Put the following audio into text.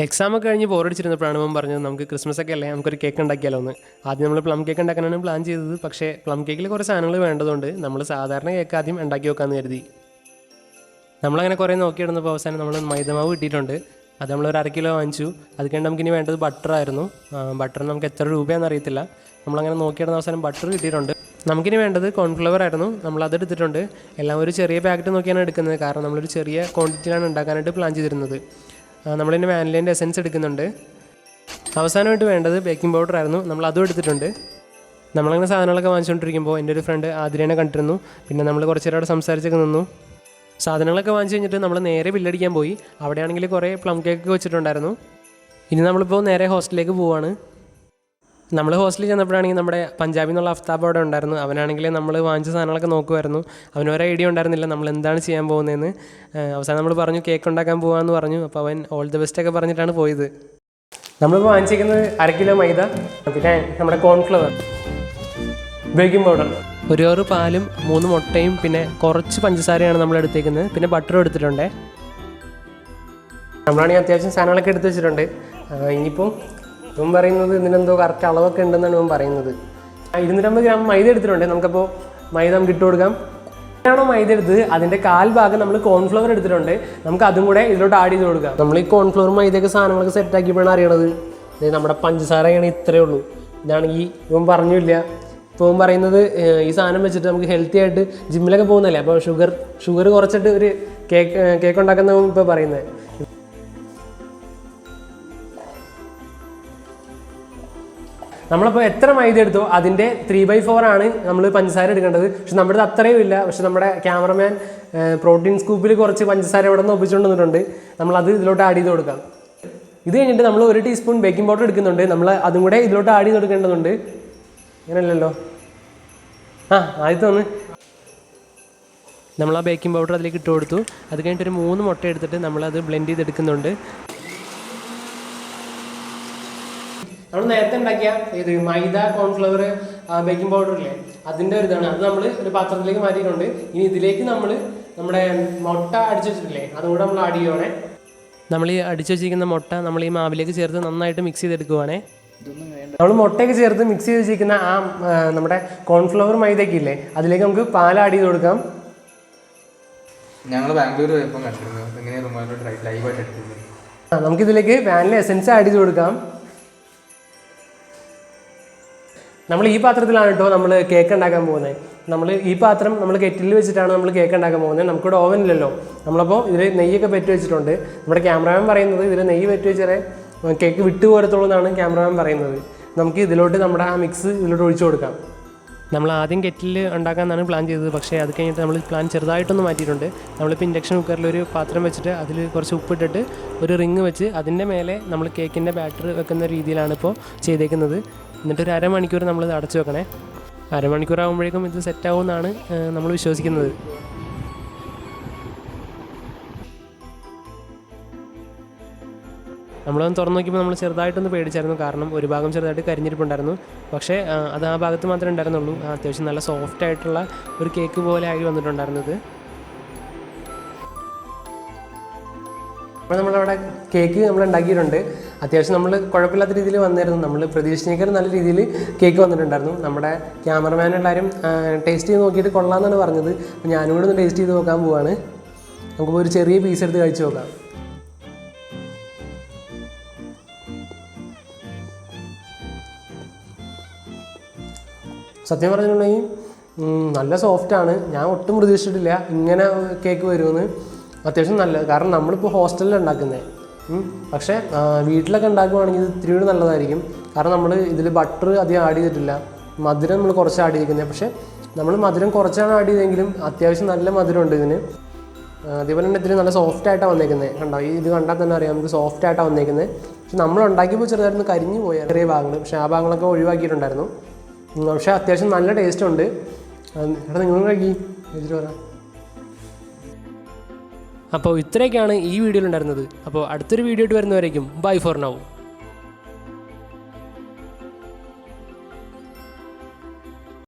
എക്സാമൊക്കെ കഴിഞ്ഞ് ബോറടിച്ചിരുന്നപ്പോഴാണ് അവൻ പറഞ്ഞത് നമുക്ക് ക്രിസ്മസ് ഒക്കെ അല്ലേ നമുക്കൊരു കേക്ക് ഉണ്ടാക്കിയാലോ എന്ന്. ആദ്യം നമ്മൾ പ്ലം കേക്ക് ഉണ്ടാക്കാനാണ് പ്ലാൻ ചെയ്തത്. പക്ഷേ പ്ലം കേക്കിൽ കുറേ സാധനങ്ങൾ വേണ്ടതുകൊണ്ട് നമ്മൾ സാധാരണ കേക്ക് ആദ്യം ഉണ്ടാക്കി വെക്കാമെന്ന് കരുതി. നമ്മളങ്ങനെ കുറേ നോക്കിയിടുന്നപ്പോൾ അവസാനം നമ്മൾ മൈദമാവ് കിട്ടിയിട്ടുണ്ട്. അത് നമ്മളൊരു 1/2 കിലോ വാങ്ങിച്ചു. അത് കഴിഞ്ഞ് നമുക്കിനി വേണ്ടത് ബട്ടറായിരുന്നു. ബട്ടർ നമുക്ക് എത്ര രൂപയാണെന്ന് അറിയത്തില്ല. നമ്മളങ്ങനെ നോക്കിയിടുന്ന അവസാനം ബട്ടർ കിട്ടിയിട്ടുണ്ട്. നമുക്കിനി വേണ്ടത് കോൺഫ്ലവർ ആയിരുന്നു. നമ്മളത് എടുത്തിട്ടുണ്ട്. എല്ലാം ഒരു ചെറിയ പാക്കറ്റ് നോക്കിയാണ് എടുക്കുന്നത്, കാരണം നമ്മളൊരു ചെറിയ ക്വാണ്ടിറ്റിയിലാണ് ഉണ്ടാക്കാനായിട്ട് പ്ലാൻ ചെയ്തിരുന്നത്. നമ്മളിതിന് വാനിലേൻ്റെ എസൻസ് എടുക്കുന്നുണ്ട്. അവസാനമായിട്ട് വേണ്ടത് ബേക്കിംഗ് പൗഡർ ആയിരുന്നു. നമ്മൾ അതും എടുത്തിട്ടുണ്ട്. നമ്മളങ്ങനെ സാധനങ്ങളൊക്കെ വാങ്ങിച്ചുകൊണ്ടിരിക്കുമ്പോൾ എൻ്റെ ഒരു ഫ്രണ്ട് ആതിരേനെ കണ്ടിരുന്നു. പിന്നെ നമ്മൾ കുറച്ച് നേരം അവിടെ സംസാരിച്ചൊക്കെ നിന്നു. സാധനങ്ങളൊക്കെ വാങ്ങിച്ച് കഴിഞ്ഞിട്ട് നമ്മൾ നേരെ ബില്ലടിക്കാൻ പോയി. അവിടെയാണെങ്കിൽ കുറേ പ്ലം കേക്ക് വെച്ചിട്ടുണ്ടായിരുന്നു. ഇനി നമ്മളിപ്പോൾ നേരെ ഹോസ്റ്റലിലേക്ക് പോവുകയാണ്. നമ്മൾ ഹോസ്റ്റലിൽ ചെന്നപ്പോഴാണെങ്കിൽ നമ്മുടെ പഞ്ചാബിൽ നിന്നുള്ള അഫ്താബ് അവിടെ ഉണ്ടായിരുന്നു. അവനാണെങ്കിൽ നമ്മൾ വാങ്ങിച്ച സാധനങ്ങളൊക്കെ നോക്കുമായിരുന്നു. അവനൊരു ഐഡിയ ഉണ്ടായിരുന്നില്ല നമ്മൾ എന്താണ് ചെയ്യാൻ പോകുന്നതെന്ന്. അവസാനം നമ്മൾ പറഞ്ഞു കേക്ക് ഉണ്ടാക്കാൻ പോകാമെന്ന് പറഞ്ഞു. അപ്പോൾ അവൻ ഓൾ ദി ബെസ്റ്റ് ഒക്കെ പറഞ്ഞിട്ടാണ് പോയത്. നമ്മളിപ്പോൾ വാങ്ങിച്ചിരിക്കുന്നത് 1/2 കിലോ മൈദ, പിന്നെ നമ്മുടെ കോൺഫ്ലവർ, ബേക്കിംഗ് പൗഡർ, 1 കവർ പാലും 3 മുട്ടയും പിന്നെ കുറച്ച് പഞ്ചസാരയാണ് നമ്മൾ എടുത്തേക്കുന്നത്. പിന്നെ ബട്ടറും എടുത്തിട്ടുണ്ട്. നമ്മളാണെങ്കിൽ അത്യാവശ്യം സാധനങ്ങളൊക്കെ എടുത്ത് വെച്ചിട്ടുണ്ട്. ഇനിയിപ്പം ഇവൻ പറയുന്നത് ഇതിനെന്തോ കറക്റ്റ് അളവൊക്കെ ഉണ്ടെന്നാണ് ഇവൻ പറയുന്നത്. 250 ഗ്രാം മൈദ എടുത്തിട്ടുണ്ട്. നമുക്കപ്പോൾ മൈദ നമുക്ക് ഇട്ട് കൊടുക്കാം. ആണോ മൈദ എടുത്തത് അതിൻ്റെ 1/4 ഭാഗം നമ്മൾ കോൺഫ്ലവർ എടുത്തിട്ടുണ്ട്. നമുക്ക് അതും കൂടെ ഇതിലോട്ട് ആഡ് ചെയ്ത് കൊടുക്കാം. നമ്മൾ ഈ കോൺഫ്ലവർ മൈദയൊക്കെ സാധനങ്ങളൊക്കെ സെറ്റാക്കിയപ്പോഴാണ് അറിയണത് നമ്മുടെ പഞ്ചസാരയാണ് ഇത്രയേ ഉള്ളൂ. ഇതാണെങ്കിൽ ഇവൻ പറഞ്ഞില്ല. ഇപ്പോൾ ഇവൻ പറയുന്നത് ഈ സാധനം വെച്ചിട്ട് നമുക്ക് ഹെൽത്തി ആയിട്ട് ജിമ്മിലൊക്കെ പോകുന്നല്ലേ, അപ്പോൾ ഷുഗർ കുറച്ചിട്ട് ഒരു കേക്ക് ഉണ്ടാക്കുന്ന ഇപ്പോൾ പറയുന്നത്. നമ്മളപ്പോൾ എത്ര മൈദ എടുത്തോ അതിൻ്റെ 3/4 ആണ് നമ്മൾ പഞ്ചസാര എടുക്കേണ്ടത്. പക്ഷെ നമ്മുടെ അത്രയും ഇല്ല. പക്ഷെ നമ്മുടെ ക്യാമറമാൻ പ്രോട്ടീൻ സ്കൂപ്പിൽ കുറച്ച് പഞ്ചസാര ഇവിടെ നിന്ന് ഒപ്പിച്ചുകൊണ്ട് വന്നിട്ടുണ്ട്. നമ്മളത് ഇതിലോട്ട് ആഡ് ചെയ്ത് കൊടുക്കാം. ഇത് കഴിഞ്ഞിട്ട് നമ്മൾ 1 ടീസ്പൂൺ ബേക്കിംഗ് പൗഡർ എടുക്കുന്നുണ്ട്. നമ്മൾ അതും കൂടെ ഇതിലോട്ട് ആഡ് ചെയ്ത് കൊടുക്കേണ്ടതുണ്ട്. അങ്ങനെയല്ലല്ലോ. ആദ്യത്തെ ഒന്ന് നമ്മൾ ആ ബേക്കിംഗ് പൗഡർ അതിലേക്ക് ഇട്ട് കൊടുത്തു. അത് കഴിഞ്ഞിട്ട് ഒരു 3 മുട്ട എടുത്തിട്ട് നമ്മളത് ബ്ലെൻഡ് ചെയ്തെടുക്കുന്നുണ്ട്. നമ്മൾ നേരത്തെ ഉണ്ടാക്കിയ ഇത് മൈദ കോൺഫ്ലവർ ബേക്കിംഗ് പൗഡർ ഇല്ലേ, അതിൻ്റെ ഒരു ഇതാണ്. അത് നമ്മൾ ഒരു പാത്രത്തിലേക്ക് മാറ്റിയിട്ടുണ്ട്. ഇനി ഇതിലേക്ക് നമ്മൾ നമ്മുടെ മുട്ട അടിച്ചു വെച്ചിട്ടില്ലേ അതും കൂടെ നമ്മൾ ആഡ് ചെയ്യുവാണേ. നമ്മൾ ഈ അടിച്ചു വെച്ചിരിക്കുന്ന മുട്ട നമ്മൾ ഈ മാവിലേക്ക് ചേർത്ത് നന്നായിട്ട് മിക്സ് ചെയ്തെടുക്കുവാണേ. നമ്മൾ മുട്ടയൊക്കെ ചേർത്ത് മിക്സ് ചെയ്ത് വെച്ചിരിക്കുന്ന ആ നമ്മുടെ കോൺഫ്ലവർ മൈദയൊക്കെ ഇല്ലേ അതിലേക്ക് നമുക്ക് പാൽ ആഡ് ചെയ്ത് കൊടുക്കാം. ഞങ്ങൾ ബാംഗ്ലൂർ പോയപ്പോൾ കണ്ടിരുന്നു ലൈവായിട്ട് എടുത്തിരുന്നു. നമുക്കിതിലേക്ക് വാനില എസൻസ് ആഡ് ചെയ്ത് കൊടുക്കാം. നമ്മൾ ഈ പാത്രത്തിലാണ് കേട്ടോ നമ്മൾ കേക്ക് ഉണ്ടാക്കാൻ പോകുന്നത്. നമ്മൾ ഈ പാത്രം നമ്മൾ കെറ്റിൽ വെച്ചിട്ടാണ് നമ്മൾ കേക്ക് ഉണ്ടാക്കാൻ പോകുന്നത്. നമുക്കിവിടെ ഓവൻ ഇല്ലല്ലോ. നമ്മളപ്പോൾ ഇതിൽ നെയ്യൊക്കെ പെറ്റി വെച്ചിട്ടുണ്ട്. നമ്മുടെ ക്യാമറാമാൻ പറയുന്നത് ഇതിൽ നെയ്യ് പെറ്റി വെച്ചാൽ കേക്ക് വിട്ടു പോരത്തുള്ളൂ എന്നാണ് ക്യാമറാമാൻ പറയുന്നത്. നമുക്ക് ഇതിലോട്ട് നമ്മുടെ ആ മിക്സ് ഇതിലോട്ട് ഒഴിച്ചു കൊടുക്കാം. നമ്മൾ ആദ്യം കെറ്റിൽ ഉണ്ടാക്കാമെന്നാണ് പ്ലാൻ ചെയ്തത്. പക്ഷേ അത് കഴിഞ്ഞിട്ട് നമ്മൾ പ്ലാൻ ചെറുതായിട്ടൊന്ന് മാറ്റിയിട്ടുണ്ട്. നമ്മളിപ്പോൾ ഇൻഡക്ഷൻ കുക്കറിൽ ഒരു പാത്രം വെച്ചിട്ട് അതിൽ കുറച്ച് ഉപ്പിട്ടിട്ട് ഒരു റിങ് വെച്ച് അതിൻ്റെ മേലെ നമ്മൾ കേക്കിൻ്റെ ബാറ്റർ വെക്കുന്ന രീതിയിലാണ് ഇപ്പോൾ ചെയ്തേക്കുന്നത്. എന്നിട്ടൊരു 1/2 മണിക്കൂർ നമ്മൾ അടച്ചു വെക്കണേ. 1/2 മണിക്കൂർ ആകുമ്പോഴേക്കും ഇത് സെറ്റാവുമെന്നാണ് നമ്മൾ വിശ്വസിക്കുന്നത്. നമ്മളൊന്ന് തുറന്നു നോക്കിയപ്പോൾ നമ്മൾ ചെറുതായിട്ടൊന്ന് പേടിച്ചായിരുന്നു. കാരണം ഒരു ഭാഗം ചെറുതായിട്ട് കരിഞ്ഞിരിപ്പുണ്ടായിരുന്നു. പക്ഷേ അത് ആ ഭാഗത്ത് മാത്രമേ ഉണ്ടായിരുന്നുള്ളൂ. അത്യാവശ്യം നല്ല സോഫ്റ്റ് ആയിട്ടുള്ള ഒരു കേക്ക് പോലെ ആയി വന്നിട്ടുണ്ടായിരുന്നത്. അപ്പോൾ നമ്മളവിടെ കേക്ക് നമ്മൾ ഉണ്ടാക്കിയിട്ടുണ്ട്. അത്യാവശ്യം നമ്മൾ കുഴപ്പമില്ലാത്ത രീതിയിൽ വന്നിരുന്നു. നമ്മൾ പ്രതീക്ഷിച്ചേക്കാൾ നല്ല രീതിയിൽ കേക്ക് വന്നിട്ടുണ്ടായിരുന്നു. നമ്മുടെ ക്യാമറമാൻ എല്ലാവരും ടേസ്റ്റ് ചെയ്ത് നോക്കിയിട്ട് കൊള്ളാമെന്നാണ് പറഞ്ഞത്. അപ്പോൾ ഞാനും കൂടെ ഒന്ന് ടേസ്റ്റ് ചെയ്ത് നോക്കാൻ പോവാണ്. നമുക്കിപ്പോൾ ഒരു ചെറിയ പീസ് എടുത്ത് കഴിച്ച് നോക്കാം. സത്യം പറഞ്ഞിട്ടുണ്ടെങ്കിൽ നല്ല സോഫ്റ്റാണ്. ഞാൻ ഒട്ടും പ്രതീക്ഷിച്ചിട്ടില്ല ഇങ്ങനെ കേക്ക് വരുമെന്ന്. അത്യാവശ്യം നല്ലത്. കാരണം നമ്മളിപ്പോൾ ഹോസ്റ്റലിൽ ഉണ്ടാക്കുന്നത്. പക്ഷേ വീട്ടിലൊക്കെ ഉണ്ടാക്കുകയാണെങ്കിൽ ഇത് ഇത്തിരി കൂടി നല്ലതായിരിക്കും. കാരണം നമ്മൾ ഇതിൽ ബട്ടർ അധികം ആഡ് ചെയ്തിട്ടില്ല. മധുരം നമ്മൾ കുറച്ച് ആഡ് ചെയ്തിരിക്കുന്നത്. പക്ഷേ നമ്മൾ മധുരം കുറച്ചാണ് ആഡ് ചെയ്തെങ്കിലും അത്യാവശ്യം നല്ല മധുരമുണ്ട് ഇതിന്. അതേപോലെ തന്നെ ഇതിൽ നല്ല സോഫ്റ്റായിട്ടാണ് വന്നേക്കുന്നത്. കണ്ടോ, ഇത് കണ്ടാൽ തന്നെ അറിയാം നമുക്ക് സോഫ്റ്റായിട്ടാണ് വന്നേക്കുന്നത്. പക്ഷെ നമ്മൾ ഉണ്ടാക്കിയപ്പോൾ ചെറുതായിരുന്നു കരിഞ്ഞു പോയാൽ ചെറിയ ഭാഗങ്ങൾ. പക്ഷേ ആ ഭാഗങ്ങളൊക്കെ ഒഴിവാക്കിയിട്ടുണ്ടായിരുന്നു. പക്ഷേ അത്യാവശ്യം നല്ല ടേസ്റ്റ് ഉണ്ട്. എടാ നിങ്ങൾ കഴിക്കി കഴിച്ചിട്ട് പറയാം. അപ്പോൾ ഇത്രയൊക്കെയാണ് ഈ വീഡിയോയിൽ ഉണ്ടായിരുന്നത്. അപ്പോൾ അടുത്തൊരു വീഡിയോ ആയിട്ട് വരുന്നവരേക്കും ബൈ ഫോർ നൗ.